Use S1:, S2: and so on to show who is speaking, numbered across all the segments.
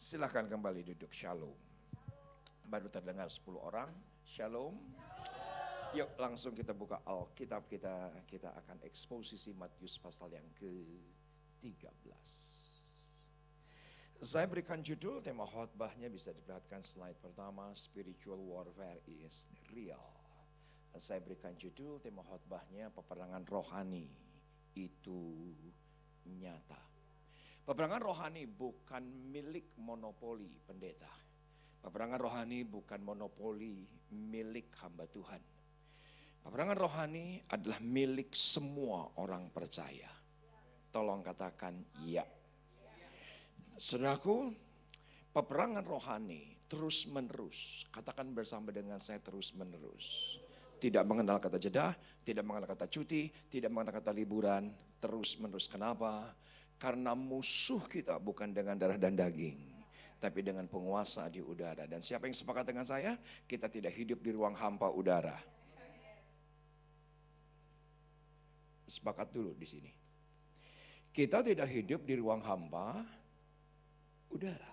S1: Silahkan kembali duduk, shalom. Baru terdengar 10 orang, shalom. Yuk langsung kita buka Alkitab kita. Kita akan eksposisi Matius pasal yang ke-13. Saya berikan judul, tema khotbahnya bisa diperhatikan slide pertama, Spiritual Warfare is Real. Saya berikan judul, tema khotbahnya, peperangan rohani itu nyata. Peperangan rohani bukan milik monopoli pendeta. Peperangan rohani bukan monopoli milik hamba Tuhan. Peperangan rohani adalah milik semua orang percaya. Tolong katakan ya. Saudaraku, peperangan rohani terus menerus. Katakan bersama dengan saya, terus menerus. Tidak mengenal kata jeda, tidak mengenal kata cuti, tidak mengenal kata liburan. Terus menerus. Kenapa? Karena musuh kita bukan dengan darah dan daging, tapi dengan penguasa di udara. Dan siapa yang sepakat dengan saya? Kita tidak hidup di ruang hampa udara. Sepakat dulu di sini. Kita tidak hidup di ruang hampa udara.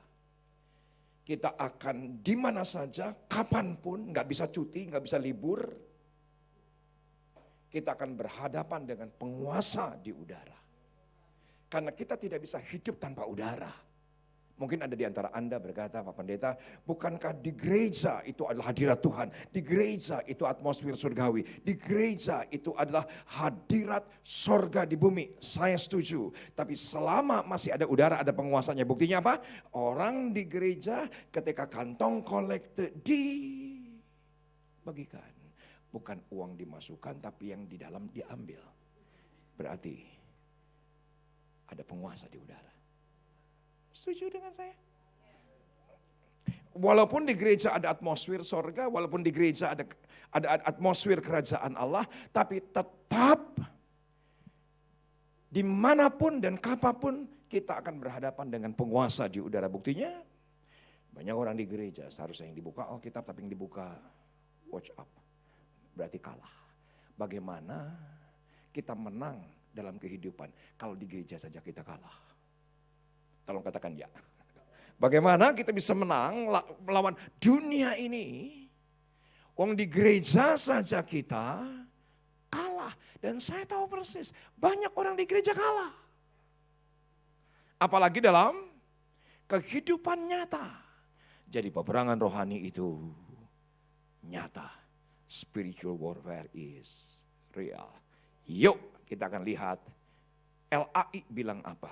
S1: Kita akan di mana saja, kapanpun, nggak bisa cuti, nggak bisa libur. Kita akan berhadapan dengan penguasa di udara. Karena kita tidak bisa hidup tanpa udara. Mungkin ada di antara Anda berkata, Pak Pendeta, bukankah di gereja itu adalah hadirat Tuhan? Di gereja itu atmosfer surgawi. Di gereja itu adalah hadirat sorga di bumi. Saya setuju. Tapi selama masih ada udara, ada penguasanya. Buktinya apa? Orang di gereja ketika kantong kolekte dibagikan. Bukan uang dimasukkan, tapi yang di dalam diambil. Berarti ada penguasa di udara. Setuju dengan saya? Walaupun di gereja ada atmosfer sorga, walaupun di gereja ada atmosfer kerajaan Allah, tapi tetap dimanapun dan kapanpun kita akan berhadapan dengan penguasa di udara. Buktinya banyak orang di gereja seharusnya yang dibuka Alkitab, tapi yang dibuka watch up. Berarti kalah. Bagaimana kita menang dalam kehidupan kalau di gereja saja kita kalah? Tolong katakan ya. Bagaimana kita bisa menang melawan dunia ini? Wong di gereja saja kita kalah. Dan saya tahu persis banyak orang di gereja kalah. Apalagi dalam kehidupan nyata. Jadi peperangan rohani itu nyata. Spiritual warfare is real. Yuk kita akan lihat LAI bilang apa.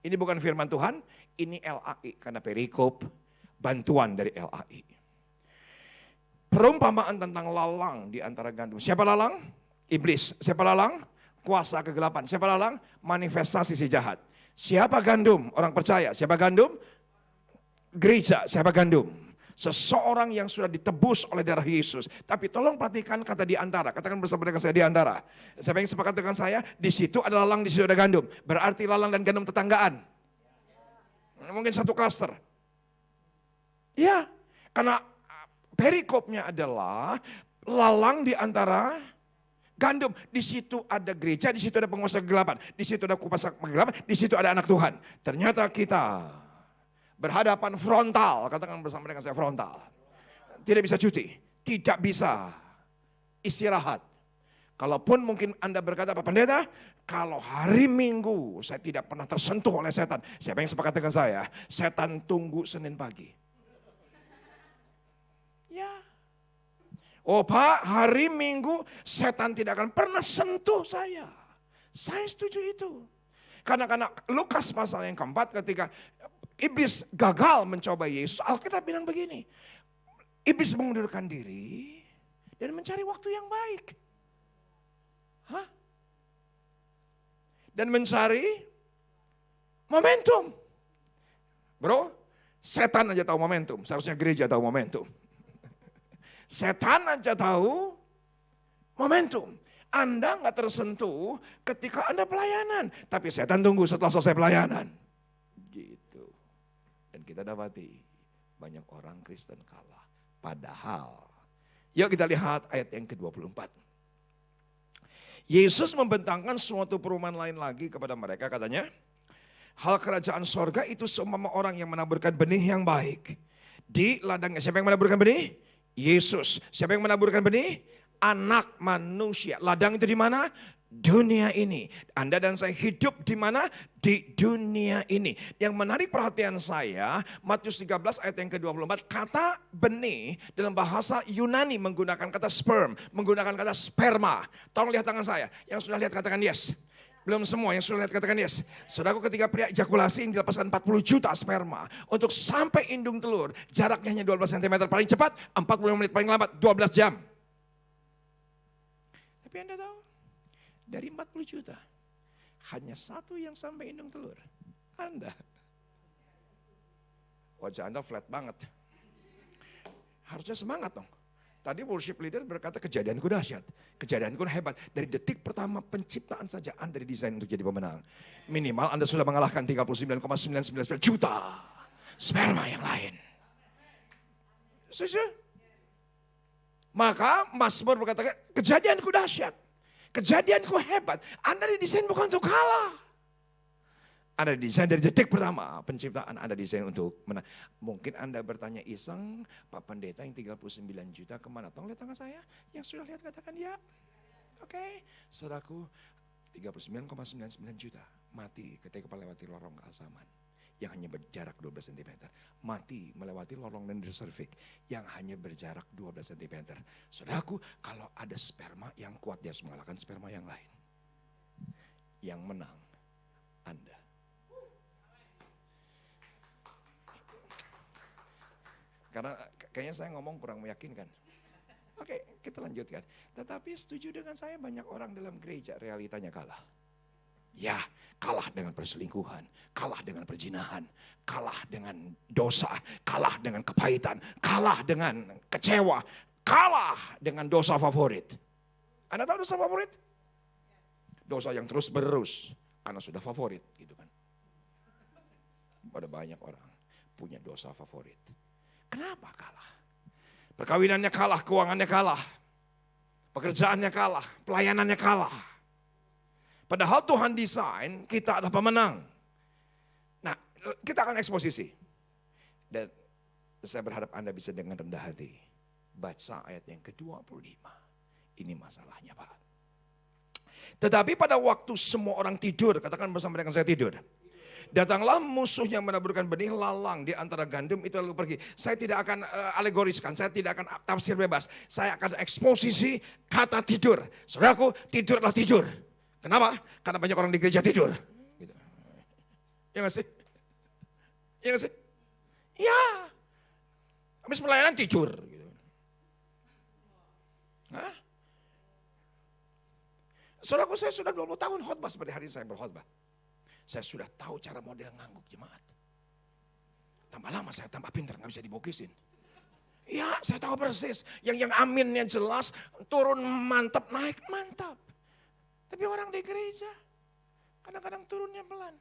S1: Ini bukan firman Tuhan, ini LAI karena perikop bantuan dari LAI. Perumpamaan tentang lalang di antara gandum. Siapa lalang? Iblis. Siapa lalang? Kuasa kegelapan. Siapa lalang? Manifestasi si jahat. Siapa gandum? Orang percaya. Siapa gandum? Gereja. Siapa gandum? Seseorang yang sudah ditebus oleh darah Yesus. Tapi tolong perhatikan kata di antara. Katakan bersama dengan saya, di antara. Siapa yang sepakat dengan saya? Di situ ada lalang, di situ ada gandum. Berarti lalang dan gandum tetanggaan. Mungkin satu klaster. Ya, karena perikopnya adalah lalang di antara gandum. Di situ ada gereja, di situ ada penguasa kegelapan. Di situ ada kuasa kegelapan, di situ ada anak Tuhan. Ternyata kita berhadapan frontal, katakan bersama dengan saya, frontal. Tidak bisa cuti, tidak bisa istirahat. Kalaupun mungkin Anda berkata, Pak Pendeta, kalau hari Minggu saya tidak pernah tersentuh oleh setan. Siapa yang sepakat dengan saya? Setan tunggu Senin pagi. Ya. Oh Pak, hari Minggu setan tidak akan pernah sentuh saya. Saya setuju itu. Karena Lukas pasal yang keempat ketika Iblis gagal mencoba Yesus, Alkitab bilang begini, Iblis mengundurkan diri dan mencari waktu yang baik. Hah? Dan mencari momentum. Bro, setan aja tahu momentum, seharusnya gereja tahu momentum. Setan aja tahu momentum. Anda nggak tersentuh ketika Anda pelayanan, tapi setan tunggu setelah selesai pelayanan. Gitu. Dan kita dapati banyak orang Kristen kalah. Padahal, yuk kita lihat ayat yang ke-24. Yesus membentangkan suatu perumpamaan lain lagi kepada mereka, katanya, Hal kerajaan sorga itu seumpama orang yang menaburkan benih yang baik di ladangnya. Siapa yang menaburkan benih? Yesus. Siapa yang menaburkan benih? Anak manusia. Ladang itu di mana? Dunia ini. Anda dan saya hidup di mana? Di dunia ini. Yang menarik perhatian saya, Matius 13 ayat yang ke-24, kata benih dalam bahasa Yunani menggunakan kata sperm, menggunakan kata sperma. Tolong lihat tangan saya. Yang sudah lihat katakan yes. Belum semua yang sudah lihat katakan yes. Saudaraku, ketika pria ejakulasi ini dilepaskan 40 juta sperma. Untuk sampai indung telur, jaraknya hanya 12 cm paling cepat, 45 menit paling lambat, 12 jam. Tapi Anda tahu, dari 40 juta, hanya satu yang sampai indung telur. Anda. Wajah Anda flat banget. Harusnya semangat dong. Tadi worship leader berkata kejadianku dahsyat. Kejadianku hebat. Dari detik pertama penciptaan saja Anda didesain untuk jadi pemenang. Minimal Anda sudah mengalahkan 39,999 juta sperma yang lain. Setuju? Maka Mazmur berkata kejadianku dahsyat. Kejadianku hebat. Anda didesain bukan untuk kalah. Anda didesain dari detik pertama penciptaan, Anda desain untuk menang. Mungkin Anda bertanya iseng, Pak Pendeta yang 39 juta kemana? Tolong lihat tangan saya, yang sudah lihat katakan ya. Oke, saudaraku 39,99 juta mati ketika melewati lorong keasaman yang hanya berjarak 12 cm. Mati melewati lorong dendrocervix yang hanya berjarak 12 cm. Saudaraku, kalau ada sperma yang kuat, dia harus mengalahkan sperma yang lain. Yang menang Anda. Karena kayaknya saya ngomong kurang meyakinkan. Oke, kita lanjutkan. Tetapi setuju dengan saya, banyak orang dalam gereja realitanya kalah. Ya, kalah dengan perselingkuhan, kalah dengan perzinahan, kalah dengan dosa, kalah dengan kepahitan, kalah dengan kecewa, kalah dengan dosa favorit. Anda tahu dosa favorit? Dosa yang terus berus karena sudah favorit, gitu kan. Pada banyak orang punya dosa favorit. Kenapa kalah? Perkawinannya kalah, keuangannya kalah, pekerjaannya kalah, pelayanannya kalah. Padahal Tuhan desain kita adalah pemenang. Nah, kita akan eksposisi. Dan saya berharap Anda bisa dengan rendah hati baca ayat yang ke-25. Ini masalahnya, Pak. Tetapi pada waktu semua orang tidur, katakan bersama dengan saya tidur. Datanglah musuh yang menaburkan benih lalang di antara gandum itu lalu pergi. Saya tidak akan alegoriskan, saya tidak akan tafsir bebas. Saya akan eksposisi kata tidur. Saudaraku, tidur adalah tidur. Kenapa? Karena banyak orang di gereja tidur. Gitu. Ya gak sih? Ya gak sih? Ya. Habis pelayanan tidur. Gitu. Hah? Saudaraku, saya sudah 20 tahun khotbah seperti hari ini saya berkhotbah. Saya sudah tahu cara model ngangguk jemaat. Tambah lama saya tambah pintar, gak bisa dibokisin. Ya, saya tahu persis. Yang aminnya jelas, turun mantap, naik mantap. Tapi orang di gereja, kadang-kadang turunnya pelan.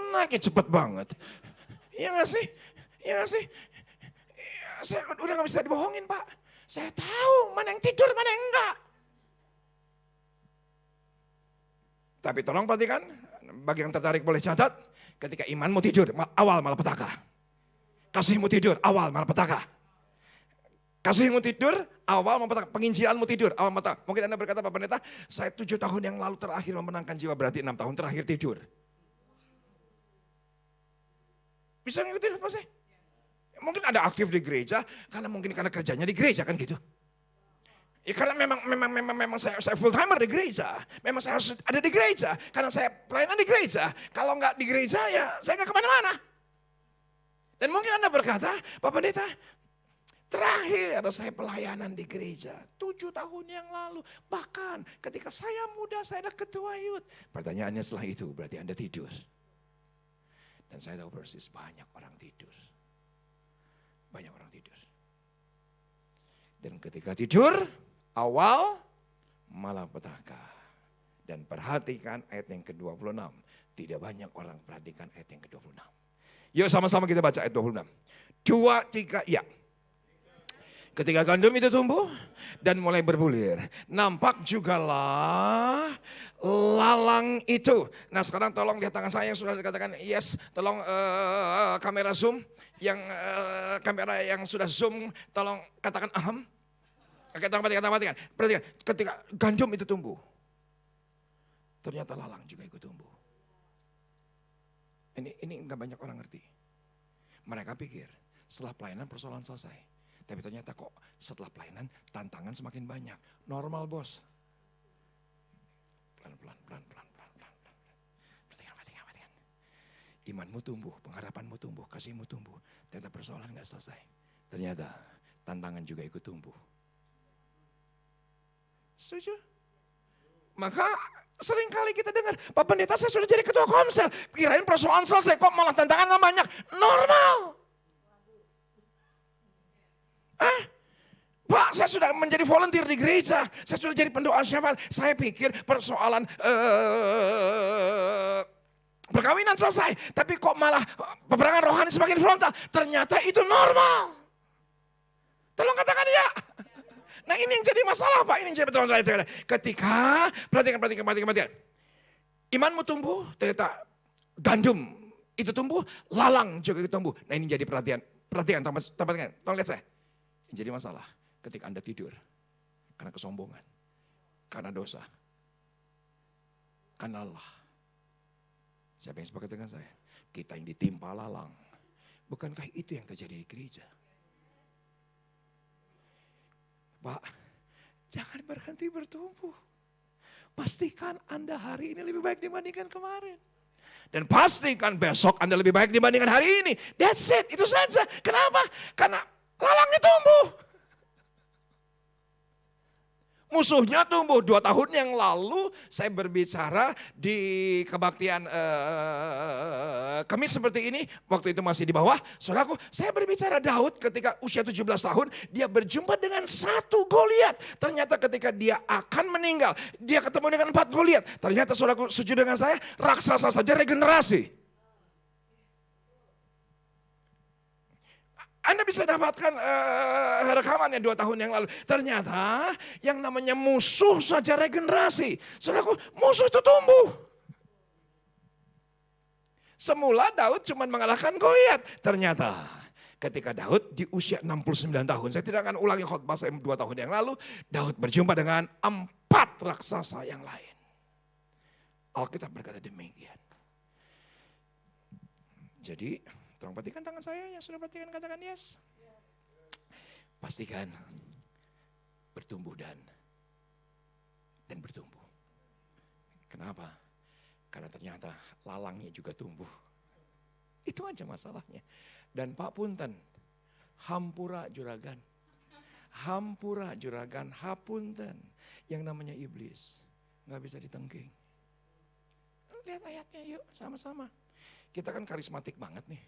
S1: Naiknya cepat banget. Iya gak sih? Iya gak sih? Ya, saya udah gak bisa dibohongin, Pak. Saya tahu mana yang tidur, mana yang enggak. Tapi tolong perhatikan, bagi yang tertarik boleh catat, ketika imanmu tidur, awal malapetaka. Kasihmu tidur, awal malapetaka. Kasihmu tidur, awal malapetaka. Penginjilanmu tidur, awal malapetaka. Mungkin Anda berkata, Pak Pendeta, saya 7 tahun yang lalu terakhir memenangkan jiwa, berarti 6 tahun terakhir tidur. Bisa ngikutin apa sih? Mungkin ada aktif di gereja, karena kerjanya di gereja kan gitu. Ya karena memang saya full timer di gereja. Memang saya harus ada di gereja. Karena saya pelayanan di gereja. Kalau nggak di gereja ya saya nggak kemana-mana. Dan mungkin Anda berkata, Pak Pendeta, terakhir saya pelayanan di gereja 7 tahun yang lalu. Bahkan ketika saya muda saya adalah ketua youth. Pertanyaannya setelah itu berarti Anda tidur. Dan saya tahu persis banyak orang tidur. Banyak orang tidur. Dan ketika tidur, awal malapetaka. Dan perhatikan ayat yang ke-26. Tidak banyak orang perhatikan ayat yang ke-26. Yuk sama-sama kita baca ayat 26. 2, 3, ya. Ketika gandum itu tumbuh dan mulai berbulir, nampak jugalah lalang itu. Nah sekarang tolong lihat tangan saya yang sudah dikatakan yes, tolong kamera zoom, yang kamera yang sudah zoom, tolong katakan aham. Oke, perhatikan. Ketika gandum itu tumbuh, ternyata lalang juga ikut tumbuh. Ini nggak banyak orang ngerti. Mereka pikir setelah pelayanan persoalan selesai. Tapi ternyata kok setelah pelayanan tantangan semakin banyak. Normal bos. Pelan-pelan. Perhatikan. Imanmu tumbuh, pengharapanmu tumbuh, kasihmu tumbuh. Ternyata persoalan gak selesai. Ternyata tantangan juga ikut tumbuh. Setuju? Maka sering kali kita dengar, Pak Pendeta saya sudah jadi ketua komsel. Kirain persoalan selesai, kok malah tantangan banyak. Normal. Pak, saya sudah menjadi volunteer di gereja. Saya sudah jadi pendoa syafaat. Saya pikir persoalan perkawinan selesai. Tapi kok malah peperangan rohani semakin frontal. Ternyata itu normal. Tolong katakan ya. Nah ini yang jadi masalah Pak. Ini yang jadi betul. Ketika, perhatikan. Imanmu tumbuh, ternyata gandum itu tumbuh, lalang juga tumbuh. Nah ini jadi perhatikan, tolong lihat saya. Yang jadi masalah ketika Anda tidur karena kesombongan, karena dosa, karena lelah. Siapa yang sepakat dengan saya? Kita yang ditimpa lalang. Bukankah itu yang terjadi di gereja? Pak, jangan berhenti bertumbuh. Pastikan Anda hari ini lebih baik dibandingkan kemarin. Dan pastikan besok Anda lebih baik dibandingkan hari ini. That's it, itu saja. Kenapa? Karena lalangnya tumbuh. Musuhnya tumbuh. 2 tahun yang lalu saya berbicara di kebaktian Kamis seperti ini. Waktu itu masih di bawah. Saudaraku, saya berbicara Daud ketika usia 17 tahun. Dia berjumpa dengan 1 Goliat. Ternyata ketika dia akan meninggal, dia ketemu dengan 4 Goliat. Ternyata saudaraku, setuju dengan saya, raksasa saja regenerasi. Anda bisa dapatkan rekamannya 2 tahun yang lalu. Ternyata yang namanya musuh saja regenerasi. Saudaraku, musuh itu tumbuh. Semula Daud cuma mengalahkan Goliat. Ternyata ketika Daud di usia 69 tahun. Saya tidak akan ulangi khotbah saya 2 tahun yang lalu. Daud berjumpa dengan 4 raksasa yang lain. Alkitab berkata demikian. Jadi tolong perhatikan tangan saya yang sudah perhatikan, katakan yes. Pastikan bertumbuh dan bertumbuh. Kenapa? Karena ternyata lalangnya juga tumbuh. Itu aja masalahnya. Dan Pak Punten, hampura juragan. Hampura juragan, hapunten. Yang namanya iblis. Gak bisa ditengking. Lihat ayatnya yuk sama-sama. Kita kan karismatik banget nih.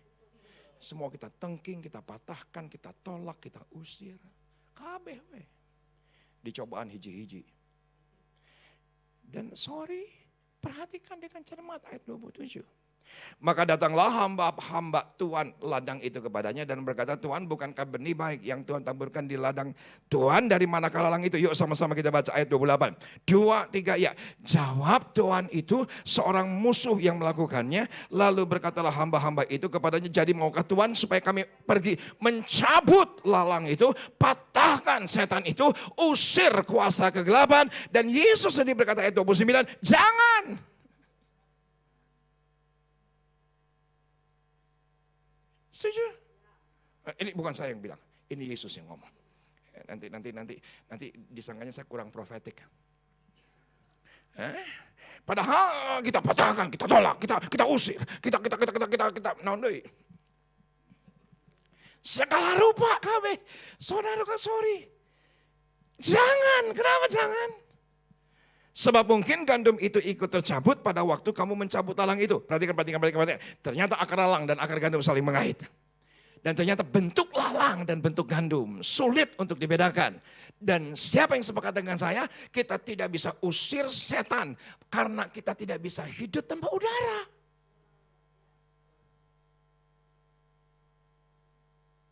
S1: Semua kita tengking, kita patahkan, kita tolak, kita usir. Kabeh weh. Dicobaan hiji-hiji. Dan perhatikan dengan cermat ayat 27. Maka datanglah hamba-hamba Tuhan ladang itu kepadanya dan berkata, Tuhan bukankah benih baik yang Tuhan taburkan di ladang Tuhan, dari manakah lalang itu? Yuk sama-sama kita baca ayat 28. 2, 3 ya. Jawab Tuhan itu seorang musuh yang melakukannya. Lalu berkatalah hamba-hamba itu kepadanya, jadi maukah Tuhan supaya kami pergi mencabut lalang itu, patahkan setan itu, usir kuasa kegelapan. Dan Yesus sendiri berkata ayat 29, jangan. Setuju? Ini bukan saya yang bilang, ini Yesus yang ngomong. Nanti disangkanya saya kurang profetik. Padahal kita patahkan, kita tolak, kita usir, kita naundai. Segala rupa kabeh. Saudara sorry. Jangan, kenapa jangan? Sebab mungkin gandum itu ikut tercabut pada waktu kamu mencabut lalang itu. Perhatikan. Ternyata akar lalang dan akar gandum saling mengait. Dan ternyata bentuk lalang dan bentuk gandum sulit untuk dibedakan. Dan siapa yang sepakat dengan saya? Kita tidak bisa usir setan karena kita tidak bisa hidup tanpa udara.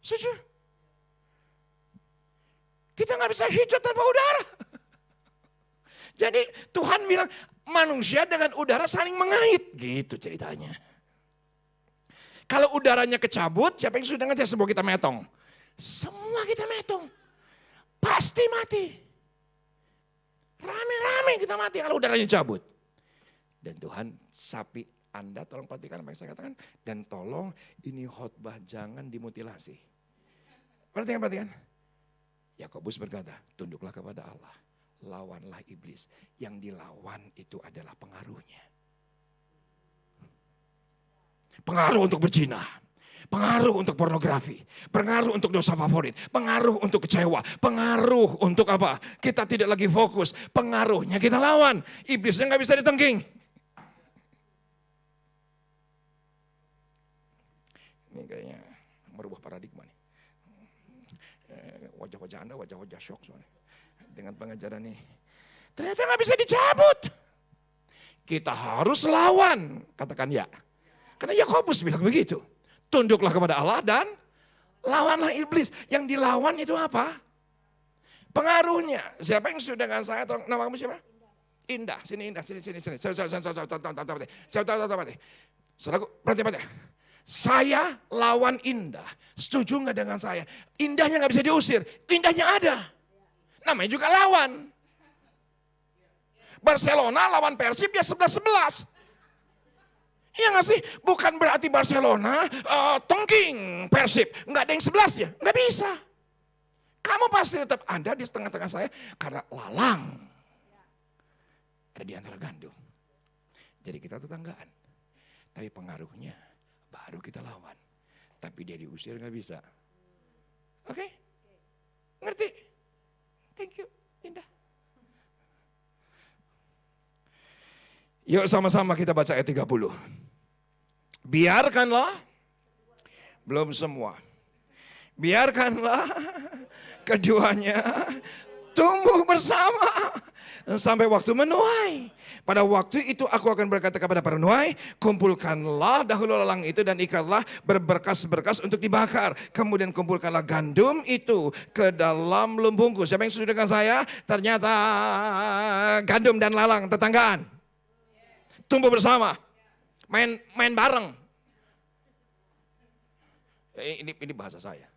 S1: Setuju? Kita nggak bisa hidup tanpa udara. Jadi Tuhan bilang manusia dengan udara saling mengait. Gitu ceritanya. Kalau udaranya kecabut, siapa yang sudah ngetes bahwa kita metong? Semua kita metong. Pasti mati. Rame-rame kita mati kalau udaranya cabut. Dan Tuhan sapi Anda tolong perhatikan apa yang saya katakan. Dan tolong ini khotbah jangan dimutilasi. Perhatikan. Yakobus berkata, tunduklah kepada Allah. Lawanlah iblis. Yang dilawan itu adalah pengaruhnya. Pengaruh untuk berzina. Pengaruh untuk pornografi. Pengaruh untuk dosa favorit. Pengaruh untuk kecewa. Pengaruh untuk apa? Kita tidak lagi fokus. Pengaruhnya kita lawan. Iblisnya gak bisa ditengking. Ini kayaknya merubah paradigma nih. Wajah-wajah Anda wajah-wajah shock soalnya. Dengan pengajaran ini. Ternyata gak bisa dicabut. Kita harus lawan. Katakan ya. Karena Yakobus bilang begitu. Tunduklah kepada Allah dan lawanlah iblis. Yang dilawan itu apa? Pengaruhnya. Siapa yang sudah dengan saya? Nama kamu siapa? Indah. Sini Indah. Sini. Saudaraku, perhatian. Saya lawan Indah. Setuju nggak dengan saya? Indahnya nggak bisa diusir. Indahnya ada. Namanya juga lawan. Barcelona lawan Persib ya 11-11. Iya nggak sih? Bukan berarti Barcelona tengking Persib. Nggak ada yang 11 ya? Nggak bisa. Kamu pasti tetap ada di tengah-tengah saya karena lalang. Ada di antara gandum. Jadi kita tetanggaan. Tapi pengaruhnya baru kita lawan. Tapi dia diusir nggak bisa. Oke? Ngerti? Thank you, Indah. Yuk sama-sama kita baca ayat 30. Biarkanlah, belum semua. Biarkanlah keduanya tumbuh bersama sampai waktu menuai. Pada waktu itu aku akan berkata kepada para penuai, kumpulkanlah dahulu lalang itu dan ikatlah berberkas-berkas untuk dibakar. Kemudian kumpulkanlah gandum itu ke dalam lumbungku. Siapa yang sudah dengan saya? Ternyata gandum dan lalang tetanggaan. Tumbuh bersama. Main bareng. Ini bahasa saya.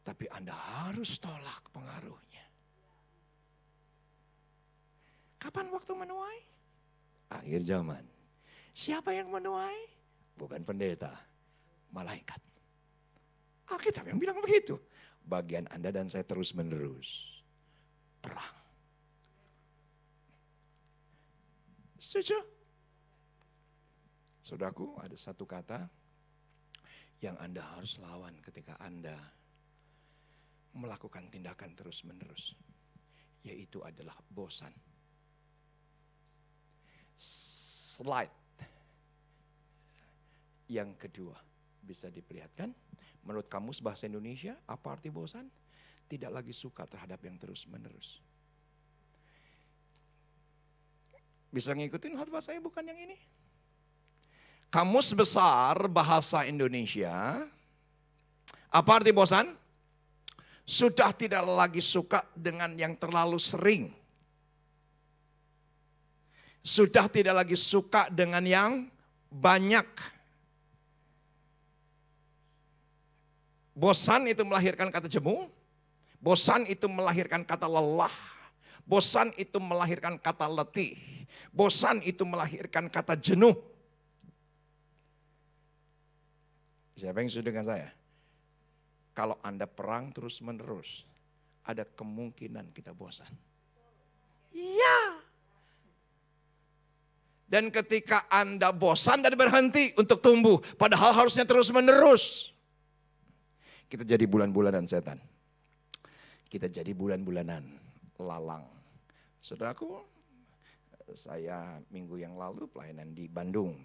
S1: Tapi Anda harus tolak pengaruhnya. Kapan waktu menuai? Akhir zaman. Siapa yang menuai? Bukan pendeta, malaikat. Alkitab yang bilang begitu. Bagian Anda dan saya terus menerus. Perang. Setuju? Saudaraku, ada satu kata yang Anda harus lawan ketika Anda melakukan tindakan terus menerus. Yaitu adalah bosan. Slide yang kedua bisa diperlihatkan. Menurut kamus bahasa Indonesia, apa arti bosan? Tidak lagi suka terhadap yang terus menerus. Bisa ngikutin khotbah saya bukan yang ini? Kamus besar bahasa Indonesia, apa arti bosan? Sudah tidak lagi suka dengan yang terlalu sering. Sudah tidak lagi suka dengan yang banyak. Bosan itu melahirkan kata jemu. Bosan itu melahirkan kata lelah. Bosan itu melahirkan kata letih. Bosan itu melahirkan kata jenuh. Siapa yang sudah dengan saya? Kalau Anda perang terus menerus, ada kemungkinan kita bosan. Iya. Dan ketika Anda bosan dan berhenti untuk tumbuh, padahal harusnya terus menerus. Kita jadi bulan-bulanan setan. Kita jadi bulan-bulanan lalang. Saudaraku, saya minggu yang lalu pelayanan di Bandung.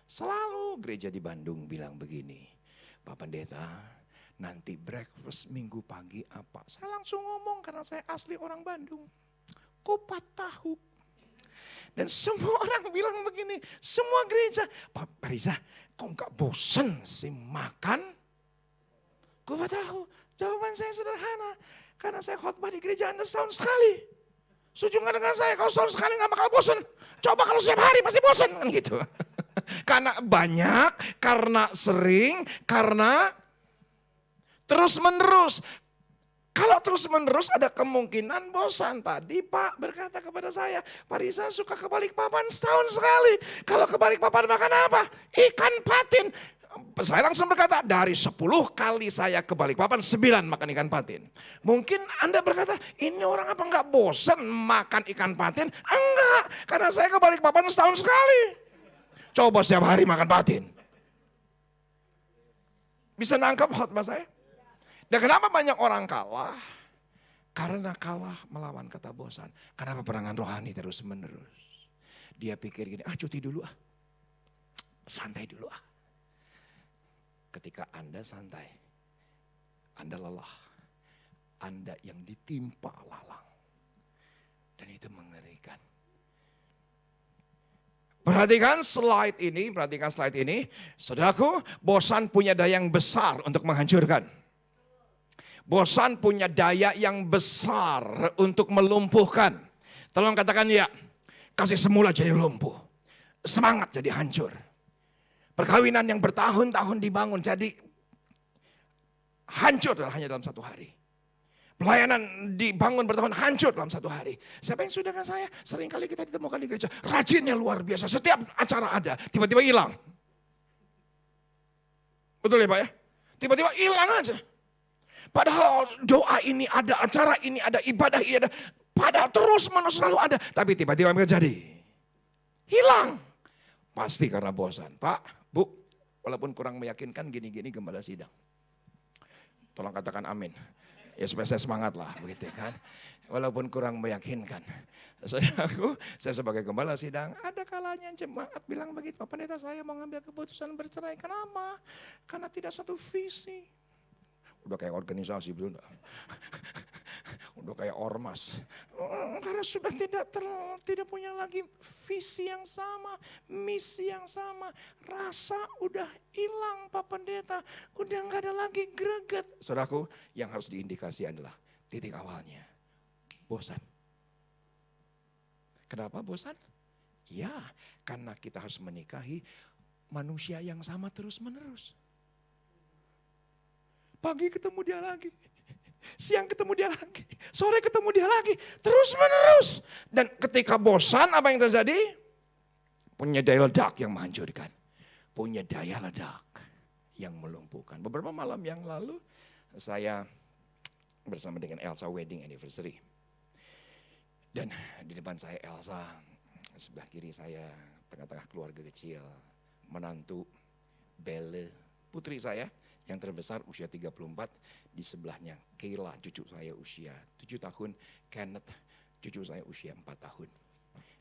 S1: Selalu gereja di Bandung bilang begini, Pak Pendeta, nanti breakfast minggu pagi apa? Saya langsung ngomong karena saya asli orang Bandung. Kupat tahu. Dan semua orang bilang begini, semua gereja, Pak Riza, kok gak bosen sih makan kupat tahu? Jawaban saya sederhana. Karena saya khotbah di gereja Anda setahun sekali. Setuju nggak dengan saya? Kalau setahun sekali nggak bakal bosan. Coba kalau setiap hari pasti bosan. Kan gitu. Karena banyak, karena sering, karena terus menerus. Kalau terus menerus ada kemungkinan bosan. Tadi Pak berkata kepada saya, Pak Riza suka ke Balikpapan setahun sekali. Kalau ke Balikpapan makan apa? Ikan patin. Saya langsung berkata, dari 10 kali saya ke Balikpapan, 9 makan ikan patin. Mungkin Anda berkata, ini orang apa enggak bosan makan ikan patin? Enggak, karena saya ke Balikpapan setahun sekali. Coba setiap hari makan patin. Bisa nangkap khotbah saya? Dan kenapa banyak orang kalah? Karena kalah melawan kata bosan. Kenapa perangan rohani terus menerus? Dia pikir gini, cuti dulu santai dulu Ketika Anda santai, Anda lelah, Anda yang ditimpa lalang. Dan itu mengerikan. Perhatikan slide ini. Saudaraku, bosan punya daya yang besar untuk menghancurkan. Bosan punya daya yang besar untuk melumpuhkan. Tolong katakan ya, kasih semula jadi lumpuh. Semangat jadi hancur. Perkawinan yang bertahun-tahun dibangun jadi hancur hanya dalam satu hari. Pelayanan dibangun bertahun hancur dalam satu hari. Siapa yang sudah dengan saya? Seringkali kita ditemukan di gereja. Rajinnya luar biasa. Setiap acara ada. Tiba-tiba hilang. Betul ya Pak ya? Tiba-tiba hilang aja. Padahal doa ini ada, acara ini ada, ibadah ini ada. Padahal terus menerus selalu ada. Tapi tiba-tiba menjadi hilang. Pasti karena bosan. Pak, Bu, walaupun kurang meyakinkan gini-gini gembala sidang. Tolong katakan amin. Ya supaya saya semangat lah begitu kan. Walaupun kurang meyakinkan. Saya sebagai gembala sidang, ada kalanya jemaat bilang begitu. Pak Pendeta, saya mau ngambil keputusan bercerai. Kenapa? Karena tidak satu visi. Udah kayak organisasi belum? Udah kayak ormas. Karena sudah tidak punya lagi visi yang sama, misi yang sama. Rasa udah hilang Pak Pendeta. Udah gak ada lagi greget. Saudaraku, yang harus diindikasi adalah titik awalnya. Bosan. Kenapa bosan? Ya, karena kita harus menikahi manusia yang sama terus menerus. Pagi ketemu dia lagi, siang ketemu dia lagi, sore ketemu dia lagi, terus menerus. Dan ketika bosan apa yang terjadi? Punya daya ledak yang menghancurkan. Punya daya ledak yang melumpuhkan. Beberapa malam yang lalu saya bersama dengan Elsa wedding anniversary. Dan di depan saya Elsa, sebelah kiri saya tengah-tengah keluarga kecil, menantu Belle, putri saya. Yang terbesar usia 34, di sebelahnya Kayla, cucu saya usia 7 tahun, Kenneth, cucu saya usia 4 tahun.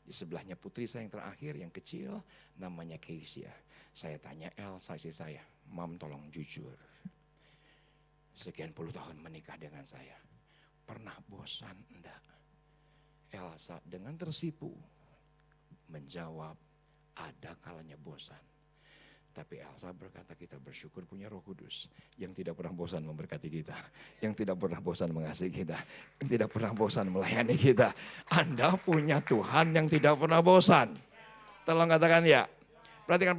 S1: Di sebelahnya putri saya yang terakhir, yang kecil, namanya Keisha. Saya tanya Elsa, istri saya, Mam tolong jujur. Sekian puluh tahun menikah dengan saya, pernah bosan enggak? Elsa dengan tersipu menjawab, ada kalanya bosan. Tapi Elsa berkata kita bersyukur punya Roh Kudus yang tidak pernah bosan memberkati kita, yang tidak pernah bosan mengasihi kita, yang tidak pernah bosan melayani kita. Anda punya Tuhan yang tidak pernah bosan. Tolong katakan ya. Perhatikan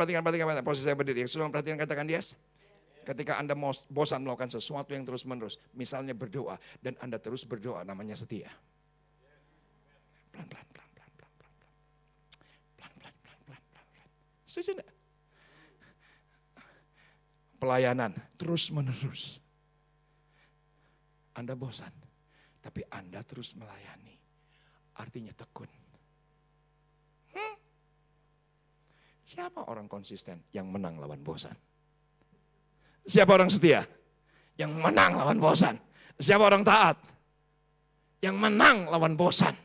S1: posisi saya berdiri. Yang sudah perhatikan katakan yes. Ketika Anda bosan melakukan sesuatu yang terus menerus, misalnya berdoa dan Anda terus berdoa, namanya setia. Pelan-pelan. Setuju enggak? Pelayanan terus menerus. Anda bosan, tapi Anda terus melayani. Artinya tekun. Siapa orang konsisten yang menang lawan bosan? Siapa orang setia yang menang lawan bosan? Siapa orang taat yang menang lawan bosan?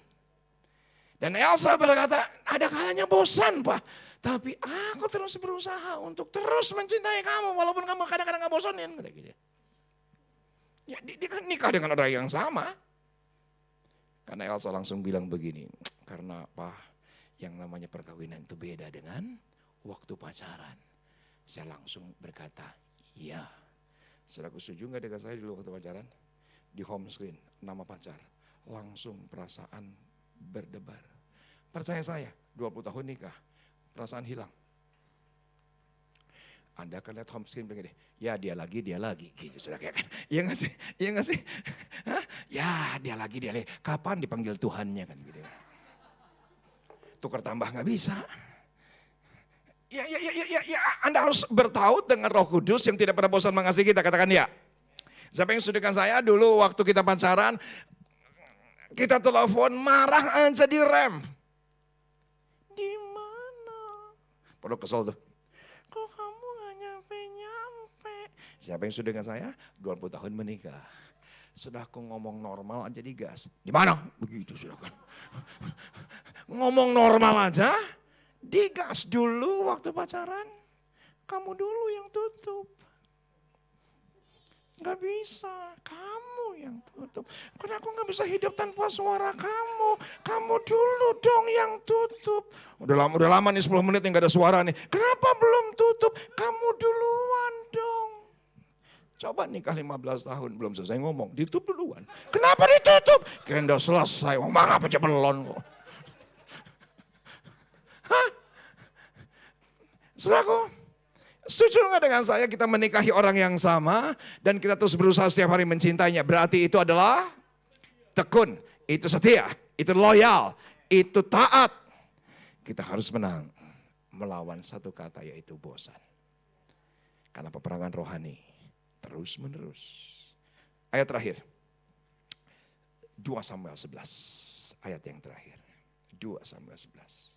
S1: Dan Elsa berkata, ada kalanya bosan Pak. Tapi aku terus berusaha untuk terus mencintai kamu. Walaupun kamu kadang-kadang gak bosanin. Ya, dia kan nikah dengan orang yang sama. Karena Elsa langsung bilang begini. Karena Pak, yang namanya perkawinan itu beda dengan waktu pacaran. Saya langsung berkata, iya. Saudaraku, setuju nggak dengan saya dulu waktu pacaran? Di home screen, nama pacar. Langsung perasaan berdebar. Percaya saya, 20 tahun nikah, perasaan hilang. Anda akan lihat home screen begini, ya dia lagi, gitu saudara kan? Iya nggak sih? Iya nggak sih? Hah? Ya dia lagi. Kapan dipanggil Tuhannya kan gitu? Tukar tambah nggak bisa. Ya, Anda harus bertaut dengan Roh Kudus yang tidak pernah bosan mengasihi kita, katakan ya. Siapa yang sudah dengan saya dulu waktu kita pacaran, kita telepon marah aja di rem. Di mana? Perlu kesel tuh. Kok kamu gak nyampe? Siapa yang sudah dengan saya? 20 tahun menikah. Sudah aku ngomong normal aja digas. Di mana? Begitu sudah kan. Ngomong normal aja digas dulu waktu pacaran. Kamu dulu yang tutup. Gak bisa, kamu yang tutup. Karena aku gak bisa hidup tanpa suara kamu. Kamu dulu dong yang tutup. Udah lama nih 10 menit yang gak ada suara nih. Kenapa belum tutup? Kamu duluan dong. Coba nikah 15 tahun belum selesai ngomong, ditutup duluan. Kenapa ditutup? Kirain udah selesai, ngomong apa aja belon kok. Hah? Saudaraku, setuju nggak dengan saya kita menikahi orang yang sama dan kita terus berusaha setiap hari mencintainya? Berarti itu adalah tekun, itu setia, itu loyal, itu taat. Kita harus menang melawan satu kata yaitu bosan. Karena peperangan rohani terus menerus. Ayat terakhir. 2 Samuel 11. Ayat yang terakhir. 2 Samuel 11.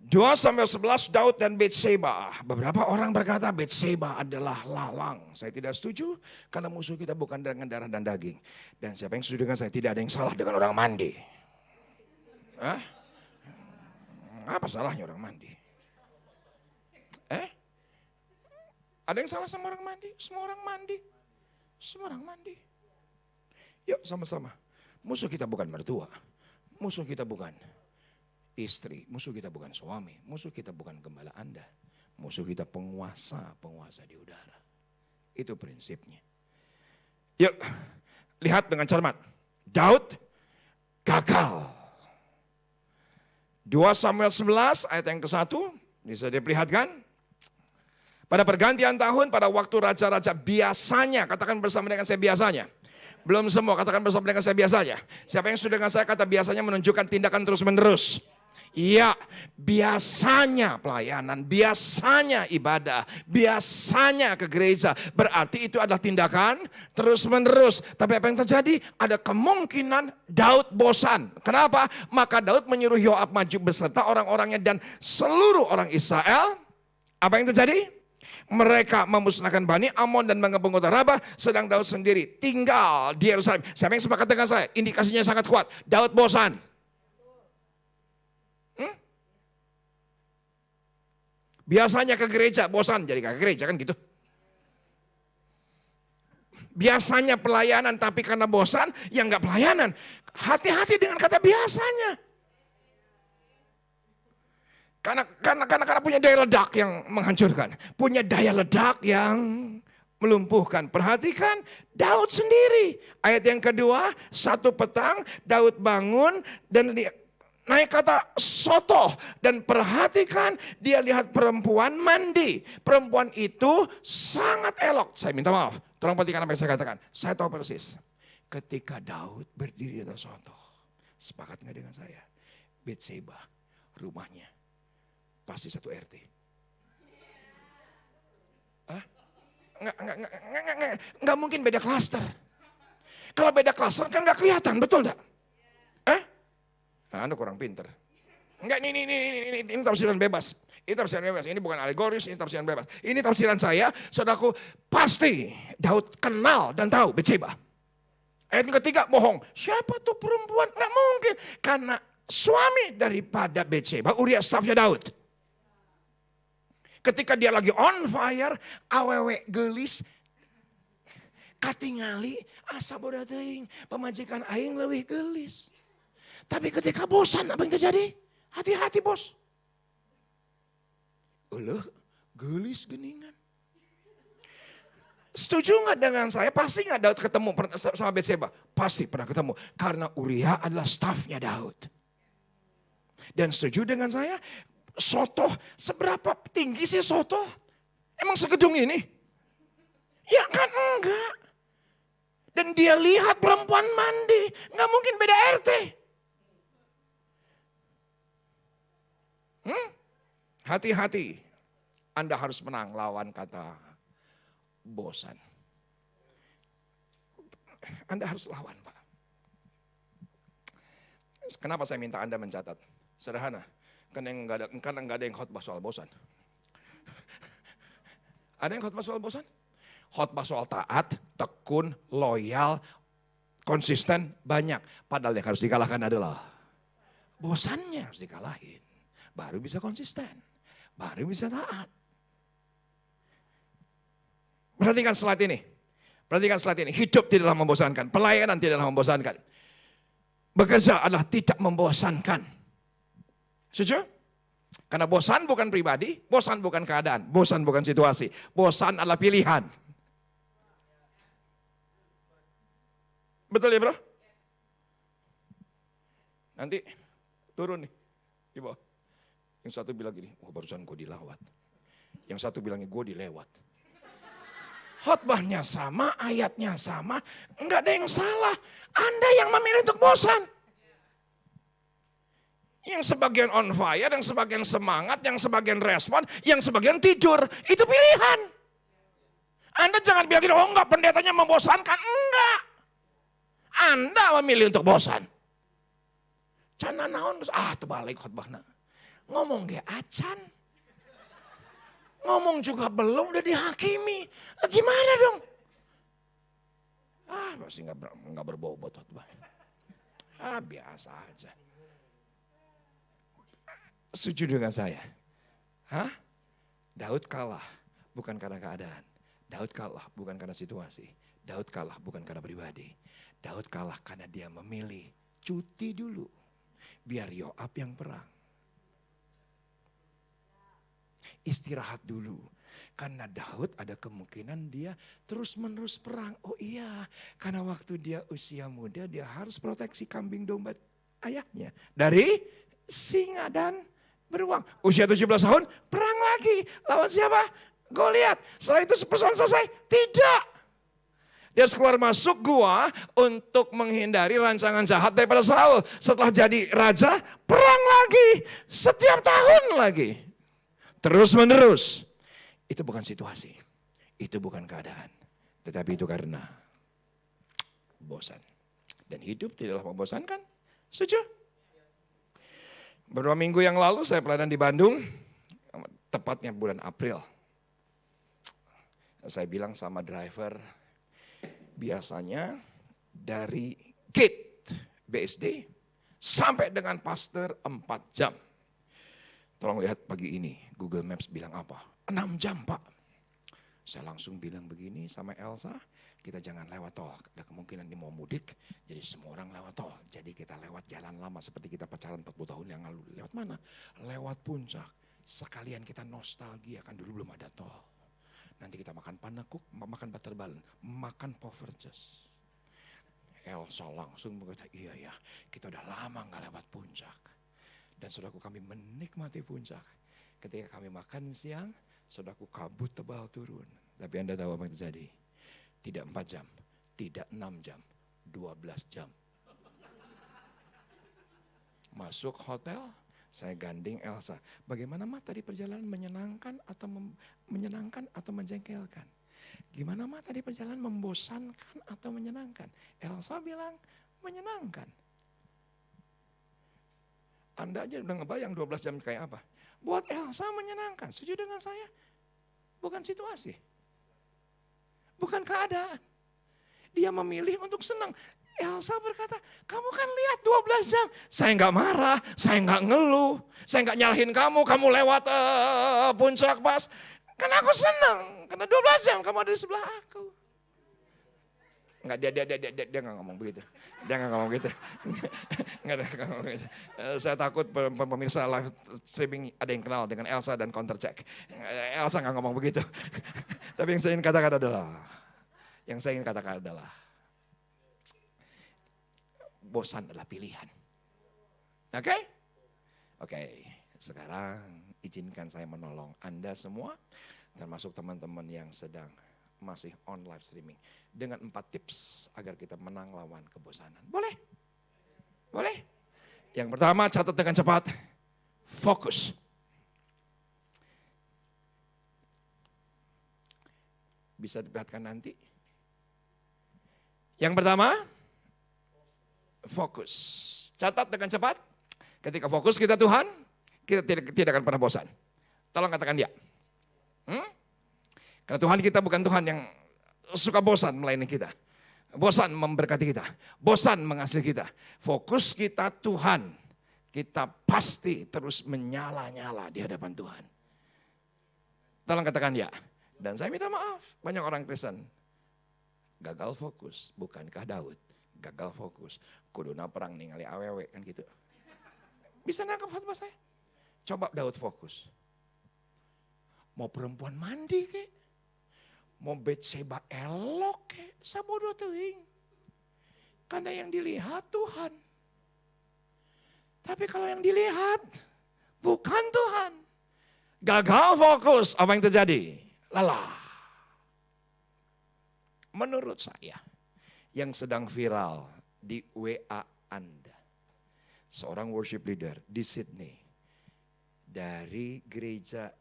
S1: 2 Samuel 11, Daud dan Betseba. Beberapa orang berkata Betseba adalah lalang. Saya tidak setuju karena musuh kita bukan dengan darah dan daging. Dan siapa yang setuju dengan saya, tidak ada yang salah dengan orang mandi. Hah? Apa salahnya orang mandi? Ada yang salah sama orang mandi? Semua orang mandi. Semua orang mandi. Yuk sama-sama. Musuh kita bukan mertua. Musuh kita bukan istri. Musuh kita bukan suami. Musuh kita bukan gembala Anda. Musuh kita penguasa di udara. Itu prinsipnya. Yuk, lihat dengan cermat. Daud gagal. 2 Samuel 11 ayat yang ke-1. Bisa diperlihatkan. Pada pergantian tahun, pada waktu raja-raja biasanya, katakan bersama dengan saya biasanya. Belum semua, katakan bersama dengan saya biasanya. Siapa yang sudah dengan saya kata biasanya menunjukkan tindakan terus menerus. Iya, biasanya pelayanan, biasanya ibadah, biasanya ke gereja. Berarti itu adalah tindakan terus menerus. Tapi apa yang terjadi? Ada kemungkinan Daud bosan. Kenapa? Maka Daud menyuruh Yoab maju beserta orang-orangnya dan seluruh orang Israel. Apa yang terjadi? Mereka memusnahkan Bani Amon dan mengepung kota Rabah, sedang Daud sendiri tinggal di Yerusalem. Siapa yang sepakat dengan saya? Indikasinya sangat kuat. Daud bosan. Biasanya ke gereja bosan, jadi ke gereja kan gitu. Biasanya pelayanan tapi karena bosan, ya nggak pelayanan. Hati-hati dengan kata biasanya. Karena punya daya ledak yang menghancurkan. Punya daya ledak yang melumpuhkan. Perhatikan Daud sendiri. Ayat yang kedua, satu petang Daud bangun dan naik kata sotoh. Dan perhatikan dia lihat perempuan mandi. Perempuan itu sangat elok. Saya minta maaf. Tolong perhatikan apa yang saya katakan. Saya tahu persis. Ketika Daud berdiri di atas sotoh. Sepakat nggak dengan saya? Betseba rumahnya. Pasti satu RT. Enggak mungkin beda klaster. Kalau beda klaster kan enggak kelihatan, betul enggak? Anda kurang pinter. Enggak, ini tafsiran bebas. Ini tafsiran bebas, ini bukan alegoris, ini tafsiran bebas. Ini tafsiran saya, saudaraku, pasti Daud kenal dan tahu Betseba. Ayat yang ketiga, bohong. Siapa tuh perempuan? Enggak mungkin. Karena suami daripada Betseba, Uria stafnya Daud. Ketika dia lagi on fire, awewe gelis, katingali, asa boda teuing, pemajikan aing leuwih gelis. Tapi ketika bosan, apa yang terjadi? Hati-hati bos. Gelis geningan. Setuju nggak dengan saya? Pasti nggak Daud ketemu sama Batseba? Pasti pernah ketemu. Karena Uria adalah stafnya Daud. Dan setuju dengan saya? Soto, seberapa tinggi sih Soto? Emang segedung ini? Ya kan enggak. Dan dia lihat perempuan mandi. Nggak mungkin beda RT. Hati-hati. Anda harus menang lawan kata bosan. Anda harus lawan, Pak. Kenapa saya minta Anda mencatat? Sederhana. Karena enggak ada yang khotbah soal bosan. Ada yang khotbah soal bosan? Khotbah soal taat, tekun, loyal, konsisten, banyak. Padahal yang harus dikalahkan adalah bosannya harus dikalahin. Baru bisa konsisten, baru bisa taat. Perhatikan slide ini. Perhatikan slide ini. Hidup tidaklah membosankan. Pelayanan tidaklah membosankan. Bekerja adalah tidak membosankan. Setuju? Karena bosan bukan pribadi, bosan bukan keadaan, bosan bukan situasi. Bosan adalah pilihan. Betul ya bro? Nanti turun nih di bawah. Yang satu bilang gini, oh barusan gue dilawat. Yang satu bilangnya gue dilewat. Khotbahnya sama, ayatnya sama, enggak ada yang salah. Anda yang memilih untuk bosan. Yang sebagian on fire, yang sebagian semangat, yang sebagian respon, yang sebagian tidur. Itu pilihan. Anda jangan bilang gini, oh enggak pendetanya membosankan. Enggak. Anda memilih untuk bosan. Cana naon, terbalik khotbahnya. Ngomong ge acan. Ngomong juga belum udah dihakimi. Gimana dong? Pasti nggak berbobot khotbah. Biasa aja. Setuju dengan saya? Daud kalah bukan karena keadaan. Daud kalah bukan karena situasi. Daud kalah bukan karena pribadi. Daud kalah karena dia memilih cuti dulu. Biar Yoab yang perang. Istirahat dulu. Karena Daud ada kemungkinan dia terus menerus perang. Oh iya, karena waktu dia usia muda dia harus proteksi kambing domba ayahnya. Dari singa dan beruang. Usia 17 tahun perang lagi. Lawan siapa? Goliat. Setelah itu persoalan selesai? Tidak. Dia keluar masuk gua untuk menghindari rancangan jahat daripada Saul. Setelah jadi raja, perang lagi. Setiap tahun lagi. Terus menerus. Itu bukan situasi. Itu bukan keadaan. Tetapi itu karena bosan. Dan hidup tidaklah membosankan. Setuju? Beberapa minggu yang lalu saya pelayanan di Bandung. Tepatnya bulan April. Saya bilang sama driver. Biasanya dari gate BSD sampai dengan pastor 4 jam. Tolong lihat pagi ini, Google Maps bilang apa? 6 jam Pak. Saya langsung bilang begini sama Elsa, kita jangan lewat tol. Ada kemungkinan dia mau mudik, jadi semua orang lewat tol. Jadi kita lewat jalan lama seperti kita pacaran 40 tahun yang lalu. Lewat mana? Lewat puncak. Sekalian kita nostalgia, kan dulu belum ada tol. Nanti kita makan panekuk, makan butterball, makan poverches. Elsa langsung berkata, iya ya, kita udah lama gak lewat puncak. Dan saudaraku kami menikmati puncak. Ketika kami makan siang, saudaraku kabut tebal turun. Tapi Anda tahu apa yang terjadi? Tidak 4 jam, tidak 6 jam, 12 jam. Masuk hotel, saya gandeng Elsa. Bagaimana mah tadi perjalanan menyenangkan atau menjengkelkan? Gimana mah tadi perjalanan membosankan atau menyenangkan? Elsa bilang menyenangkan. Anda aja udah ngebayang 12 jam kayak apa. Buat Elsa menyenangkan. Setuju dengan saya? Bukan situasi. Bukan keadaan. Dia memilih untuk senang. Elsa berkata, kamu kan lihat 12 jam. Saya nggak marah, saya nggak ngeluh. Saya nggak nyalahin kamu lewat puncak pas. Karena aku senang. Karena 12 jam kamu ada di sebelah aku. Enggak, dia nggak ngomong begitu. Dia nggak ngomong begitu. Nggak ngomong begitu. Saya takut pemirsa live streaming ada yang kenal dengan Elsa dan counter check. Elsa nggak ngomong begitu. Tapi yang saya ingin katakan adalah Yang saya ingin katakan adalah, bosan adalah pilihan. Oke? Oke, sekarang izinkan saya menolong Anda semua, termasuk teman-teman yang sedang masih on live streaming, dengan 4 tips agar kita menang lawan kebosanan. Boleh? Boleh? Yang pertama, catat dengan cepat, fokus. Bisa diperhatikan nanti. Yang pertama, fokus. Catat dengan cepat. Ketika fokus kita Tuhan, kita tidak akan pernah bosan. Tolong katakan ya. Karena Tuhan kita bukan Tuhan yang suka bosan melayani kita. Bosan memberkati kita. Bosan mengasihi kita. Fokus kita Tuhan. Kita pasti terus menyala-nyala di hadapan Tuhan. Tolong katakan ya. Dan saya minta maaf, banyak orang Kristen gagal fokus. Bukankah Daud gagal fokus? Kuduna perang ningali awewe kan gitu. Bisa nangkap khotbah saya? Coba Daud fokus. Mau perempuan mandi ke? Mau Betseba elok ke? Sabodo teuing. Karena yang dilihat Tuhan. Tapi kalau yang dilihat bukan Tuhan. Gagal fokus, apa yang terjadi? Lelah. Menurut saya, yang sedang viral di WA Anda, seorang worship leader di Sydney, dari gereja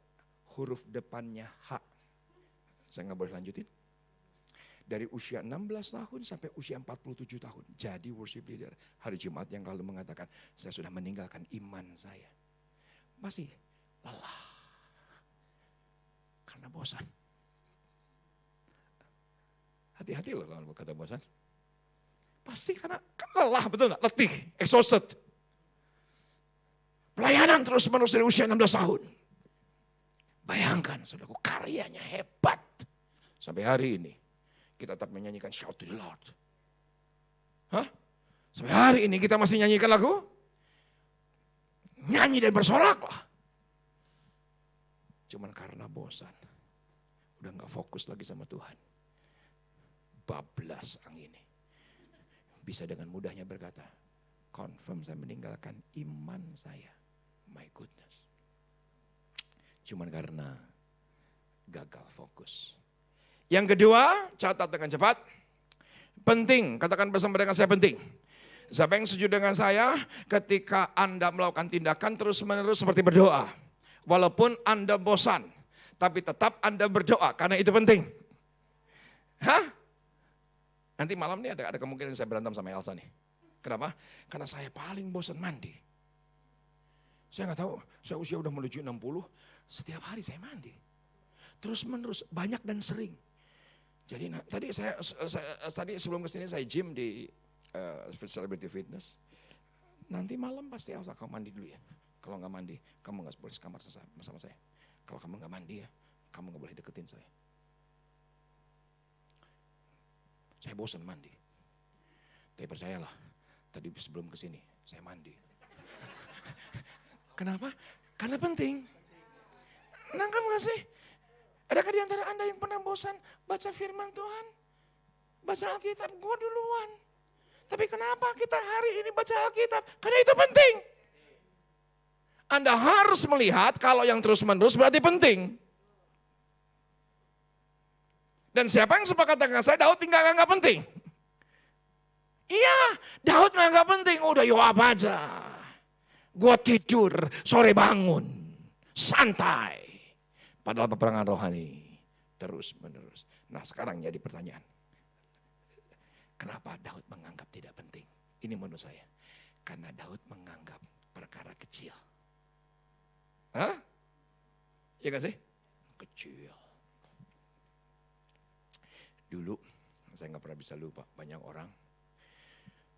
S1: huruf depannya H. Saya nggak boleh lanjutin. Dari usia 16 tahun sampai usia 47 tahun. Jadi worship leader. Hari Jumat yang lalu mengatakan, saya sudah meninggalkan iman saya. Masih lelah. Karena bosan. Hati-hati loh kalau kata bosan. Pasti karena lelah, betul nggak? Letih, exhausted. Pelayanan terus-menerus dari usia 16 tahun. Bayangkan, saudaraku, karyanya hebat. Sampai hari ini, kita tetap menyanyikan Shout to the Lord. Hah? Sampai hari ini kita masih nyanyikan lagu? Nyanyi dan bersorak lah. Cuman karena bosan. Udah gak fokus lagi sama Tuhan. Bablas angin ini. Bisa dengan mudahnya berkata, confirm saya meninggalkan iman saya. My goodness. Cuman karena gagal fokus. Yang kedua, catat dengan cepat. Penting, katakan bersama dengan saya penting. Siapa yang setuju dengan saya ketika Anda melakukan tindakan terus-menerus seperti berdoa. Walaupun Anda bosan, tapi tetap Anda berdoa karena itu penting. Hah? Nanti malam nih ada kemungkinan saya berantem sama Elsa nih. Kenapa? Karena saya paling bosan mandi. Saya nggak tahu, saya usia udah menuju 60, setiap hari saya mandi. Terus menerus, banyak dan sering. Jadi tadi sebelum kesini saya gym di Celebrity Fitness. Nanti malam pasti Elsa kamu mandi dulu ya. Kalau nggak mandi, kamu nggak boleh sekamar sama saya. Kalau kamu nggak mandi ya, kamu nggak boleh deketin saya. Saya bosan mandi. Tapi percayalah, tadi sebelum kesini saya mandi. Kenapa? Karena penting. Nangkap gak sih? Adakah di antara Anda yang pernah bosan baca firman Tuhan? Baca Alkitab, gue duluan. Tapi kenapa kita hari ini baca Alkitab? Karena itu penting. Anda harus melihat kalau yang terus-menerus berarti penting. Dan siapa yang sepakat dengan saya, Daud tinggal nggak penting. Iya, Daud nggak penting, udah Yoab aja. Gue tidur, sore bangun, santai. Padahal peperangan rohani terus menerus. Nah sekarang jadi pertanyaan. Kenapa Daud menganggap tidak penting? Ini menurut saya. Karena Daud menganggap perkara kecil. Hah? Iya gak sih? Kecil. Dulu, saya gak pernah bisa lupa, banyak orang.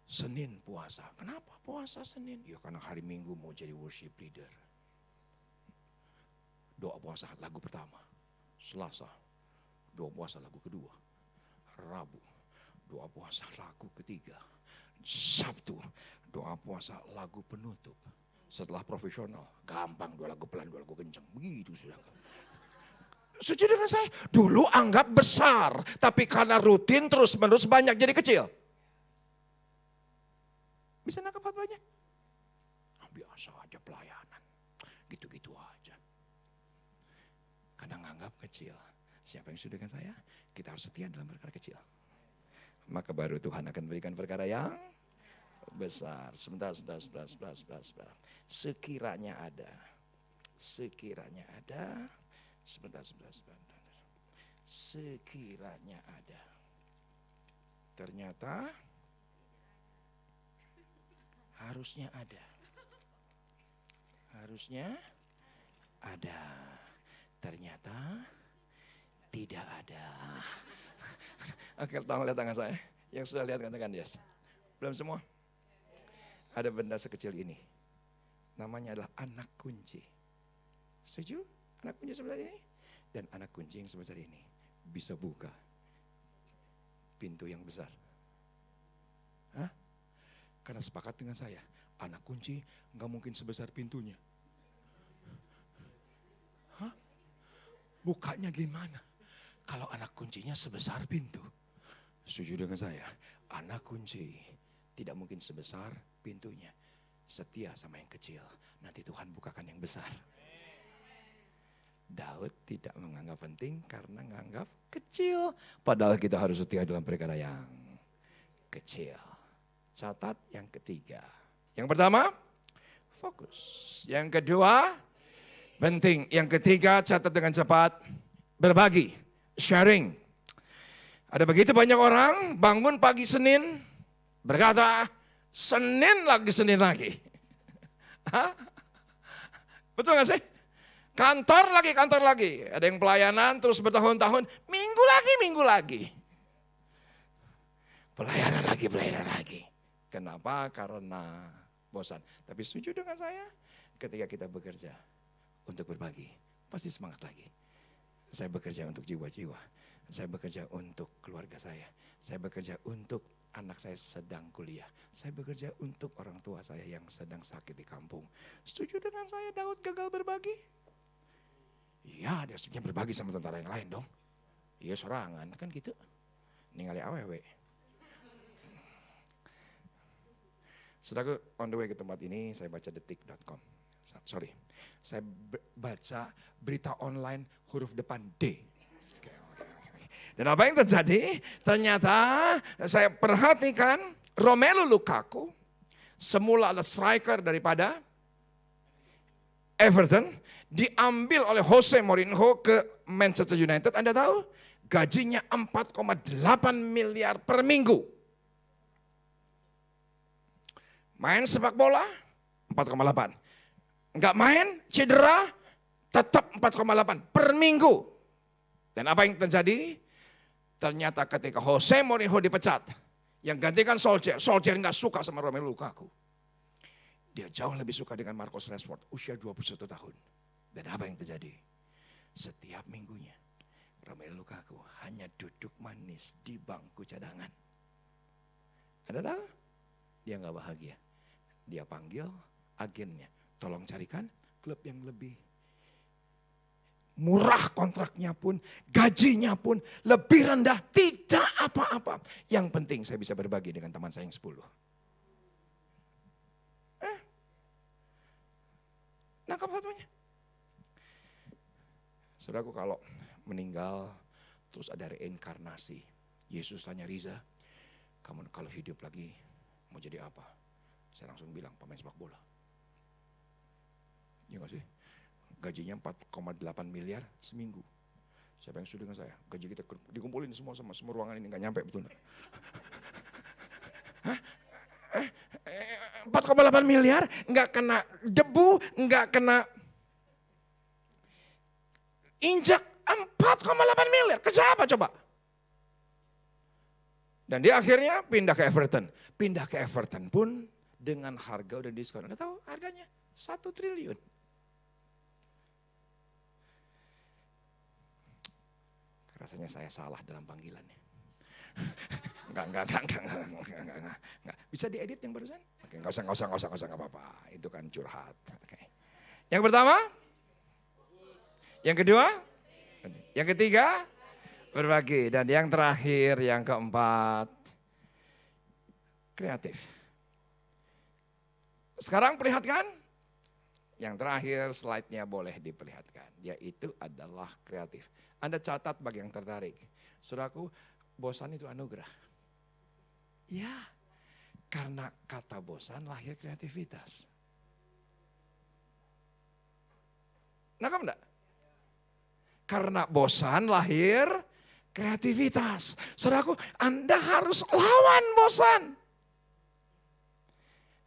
S1: Senin puasa. Kenapa puasa Senin? Ya karena hari Minggu mau jadi worship leader. Doa puasa lagu pertama. Selasa, doa puasa lagu kedua. Rabu, doa puasa lagu ketiga. Sabtu, doa puasa lagu penutup. Setelah profesional, gampang, dua lagu pelan, dua lagu kencang. Begitu sudah. Setuju dengan saya? Dulu anggap besar, tapi karena rutin terus-menerus banyak jadi kecil. Bisa nangkap khotbahnya? Biasa aja pelayanan, gitu-gitu aja. Karena nganggap kecil. Siapa yang setuju dengan saya? Kita harus setia dalam perkara kecil. Maka baru Tuhan akan berikan perkara yang besar. Sebentar. Sekiranya ada. Sebentar. Sekiranya ada. Ternyata harusnya ada. Ternyata tidak ada. Oke, tolong lihat tangan saya. Yang sudah lihat katakan yes. Belum semua? Ada benda sekecil ini. Namanya adalah anak kunci. Setuju? Anak kunci sebesar ini. Dan anak kunci yang sebesar ini bisa buka pintu yang besar. Hah? Karena sepakat dengan saya, anak kunci nggak mungkin sebesar pintunya. Hah? Bukanya gimana? Kalau anak kuncinya sebesar pintu. Setuju dengan saya? Anak kunci tidak mungkin sebesar pintunya. Setia sama yang kecil. Nanti Tuhan bukakan yang besar. Daud tidak menganggap penting karena menganggap kecil. Padahal kita harus setia dalam perkara yang kecil. Catat yang ketiga. Yang pertama, fokus. Yang kedua, penting. Yang ketiga, catat dengan cepat. Berbagi, sharing. Ada begitu banyak orang bangun pagi Senin, berkata, Senin lagi. Hah? Betul gak sih? Kantor lagi. Ada yang pelayanan terus bertahun-tahun, minggu lagi. Pelayanan lagi. Kenapa? Karena bosan. Tapi setuju dengan saya, ketika kita bekerja untuk berbagi, pasti semangat lagi. Saya bekerja untuk jiwa-jiwa. Saya bekerja untuk keluarga saya. Saya bekerja untuk anak saya sedang kuliah. Saya bekerja untuk orang tua saya yang sedang sakit di kampung. Setuju dengan saya Daud gagal berbagi? Iya, dia sebenarnya berbagi sama tentara yang lain dong. Iya, sorangan kan gitu. Ningali awewe. Saudaraku, on the way ke tempat ini saya baca detik.com. Saya baca berita online huruf depan D. Dan apa yang terjadi? Ternyata saya perhatikan Romelu Lukaku semula adalah striker daripada Everton, diambil oleh Jose Mourinho ke Manchester United. Anda tahu gajinya 4,8 miliar per minggu. Main sepak bola 4,8. Enggak main, cedera, tetap 4,8 per minggu. Dan apa yang terjadi? Ternyata ketika Jose Mourinho dipecat, yang gantikan Solskjaer enggak suka sama Romelu Lukaku. Dia jauh lebih suka dengan Marcus Rashford, usia 21 tahun. Dan apa yang terjadi? Setiap minggunya, Romelu Lukaku hanya duduk manis di bangku cadangan. Anda tahu? Dia enggak bahagia. Dia panggil agennya, tolong carikan klub yang lebih murah kontraknya pun, gajinya pun lebih rendah, tidak apa-apa. Yang penting saya bisa berbagi dengan teman saya yang 10. Nangkap khotbahnya? Saudaraku, kalau meninggal terus ada reinkarnasi. Yesus tanya Riza, kamu kalau hidup lagi mau jadi apa? Saya langsung bilang pemain sepak bola. Ya gak sih? Gajinya 4,8 miliar seminggu. Siapa yang setuju dengan saya? Gaji kita dikumpulin semua sama semua ruangan ini, gak nyampe betul gak? 4,8 miliar gak kena debu, gak kena injak. 4,8 miliar, kerja apa coba? Dan dia akhirnya pindah ke Everton. Pindah ke Everton pun dengan harga udah diskon. Anda tahu harganya 1 triliun. Rasanya saya salah dalam panggilannya. Enggak. Bisa diedit yang barusan? Oke, enggak usah, enggak apa-apa. Itu kan curhat. Oke. Yang pertama? Yang kedua? Yang ketiga, berbagi. Dan yang terakhir, yang keempat, kreatif. Sekarang perlihatkan. Yang terakhir slide-nya boleh diperlihatkan. Yaitu adalah kreatif. Anda catat bagi yang tertarik. Saudaraku, bosan itu anugerah. Ya, karena kata bosan lahir kreativitas. Nangkap enggak? Karena bosan lahir kreativitas. Saudaraku, Anda harus lawan bosan.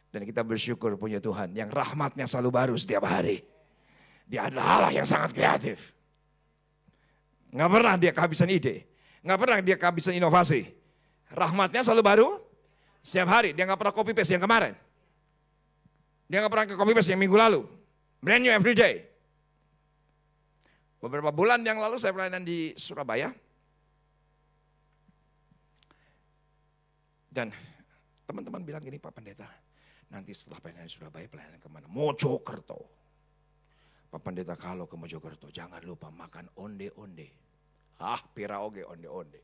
S1: Dan kita bersyukur punya Tuhan yang rahmatnya selalu baru setiap hari. Dia adalah Allah yang sangat kreatif. Nggak pernah dia kehabisan ide. Nggak pernah dia kehabisan inovasi. Rahmatnya selalu baru setiap hari. Dia nggak pernah copy paste yang kemarin. Dia nggak pernah copy paste yang minggu lalu. Brand new every day. Beberapa bulan yang lalu saya pelayanan di Surabaya. Dan teman-teman bilang gini, Pak Pendeta, nanti setelah pelayanan di Surabaya, pelayanan kemana? Mojokerto. Pak Pendeta, kalau ke Mojokerto jangan lupa makan onde-onde. Pira oge onde-onde.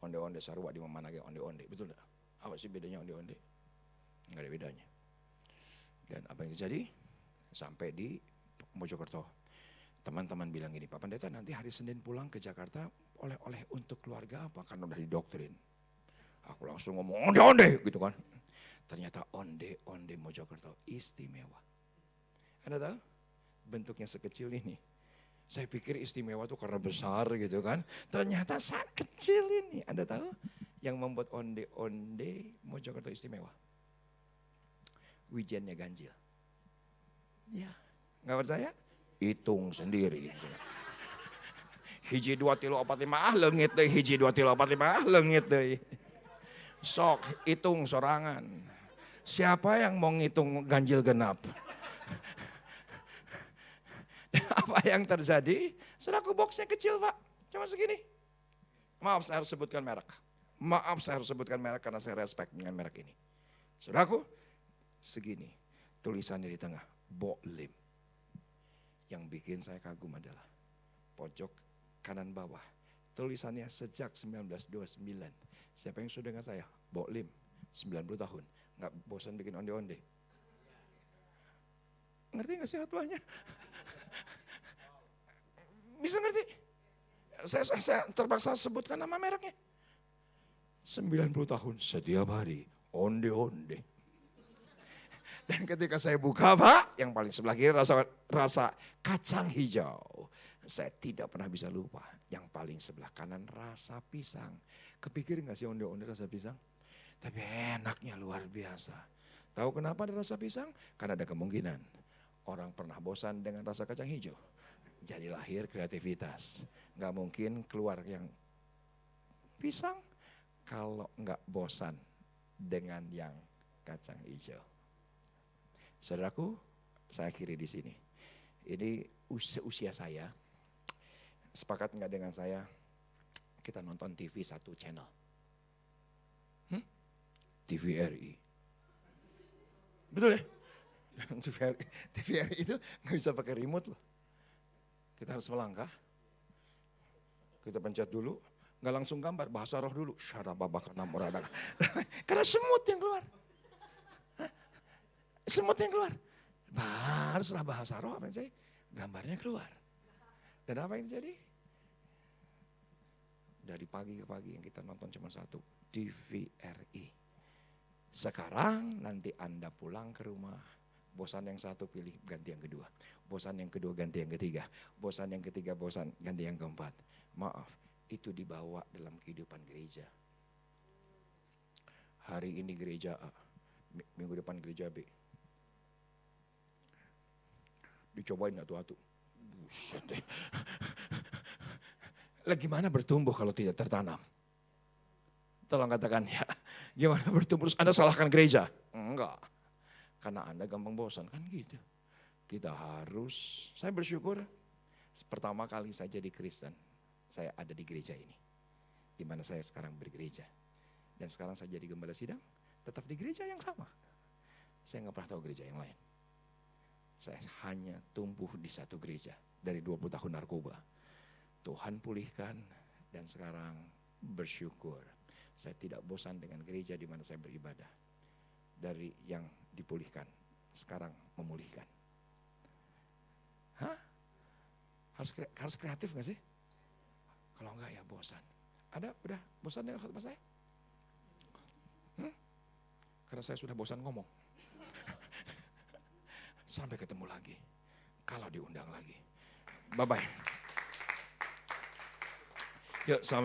S1: Onde-onde sarua di mana ge onde-onde. Betul enggak? Apa sih bedanya onde-onde? Enggak ada bedanya. Dan apa yang terjadi? Sampai di Mojokerto. Teman-teman bilang gini, Pak Pendeta nanti hari Senin pulang ke Jakarta oleh-oleh untuk keluarga apa? Karena udah didoktrin. Aku langsung ngomong onde-onde gitu kan. Ternyata onde-onde Mojokerto istimewa. Anda tahu? Bentuknya sekecil ini. Saya pikir istimewa tuh karena besar gitu kan. Ternyata sangat kecil ini. Anda tahu? Yang membuat onde-onde Mojokerto istimewa. Wijennya ganjil. Ya, nggak percaya? Hitung sendiri. Hiji 2 3 4 5 leungit deh. Hiji 2 3 4 5 leungit deh. Sok hitung sorangan. Siapa yang mau ngitung ganjil genap? Apa yang terjadi? Saudaraku, boxnya kecil Pak. Cuma segini. Maaf saya harus sebutkan merek. Maaf saya harus sebutkan merek karena saya respect dengan merek ini. Saudaraku, segini. Tulisannya di tengah. Boklim. Yang bikin saya kagum adalah pojok kanan bawah. Tulisannya sejak 1929. Siapa yang sudah dengan saya? Boklim, 90 tahun. Nggak bosan bikin onde-onde. Ngerti nggak sih hatuannya? Bisa ngerti? Saya terpaksa sebutkan nama mereknya. 90 tahun setiap hari onde-onde. Dan ketika saya buka Pak, yang paling sebelah kiri rasa kacang hijau. Saya tidak pernah bisa lupa. Yang paling sebelah kanan rasa pisang. Kepikir gak sih onde-onde rasa pisang? Tapi enaknya luar biasa. Tahu kenapa ada rasa pisang? Karena ada kemungkinan orang pernah bosan dengan rasa kacang hijau. Jadi lahir kreativitas. Gak mungkin keluar yang pisang kalau gak bosan dengan yang kacang hijau. Saudaraku, saya akhiri di sini. Ini usia saya, sepakat nggak dengan saya? Kita nonton TV satu channel, TVRI, betul ya? TVRI itu nggak bisa pakai remote loh. Kita harus melangkah, kita pencet dulu, nggak langsung gambar, bahasa roh dulu. Karena semut yang keluar. Semut yang keluar. Haruslah bahasa roh apa yang saya, gambarnya keluar. Dan apa yang terjadi? Dari pagi ke pagi yang kita nonton cuma satu, TVRI. Sekarang nanti Anda pulang ke rumah, bosan yang satu pilih ganti yang kedua. Bosan yang kedua ganti yang ketiga. Bosan yang ketiga bosan ganti yang keempat. Maaf, itu dibawa dalam kehidupan gereja. Hari ini gereja A, minggu depan gereja B. Dicobain atu-atu. Buset deh. Lah gimana bertumbuh kalau tidak tertanam? Tolong katakan ya. Gimana bertumbuh? Terus Anda salahkan gereja? Enggak. Karena Anda gampang bosan kan gitu. Kita harus, saya bersyukur pertama kali saya jadi Kristen. Saya ada di gereja ini. Di mana saya sekarang bergereja. Dan sekarang saya jadi gembala sidang. Tetap di gereja yang sama. Saya nggak pernah tahu gereja yang lain. Saya hanya tumbuh di satu gereja dari 20 tahun narkoba. Tuhan pulihkan, dan sekarang bersyukur. Saya tidak bosan dengan gereja di mana saya beribadah. Dari yang dipulihkan, sekarang memulihkan. Hah? Harus kreatif gak sih? Kalau enggak ya bosan. Ada udah bosan dengan khotbah saya? Karena saya sudah bosan ngomong. Sampai ketemu lagi. Kalau diundang lagi. Bye-bye. Yuk sama-sama.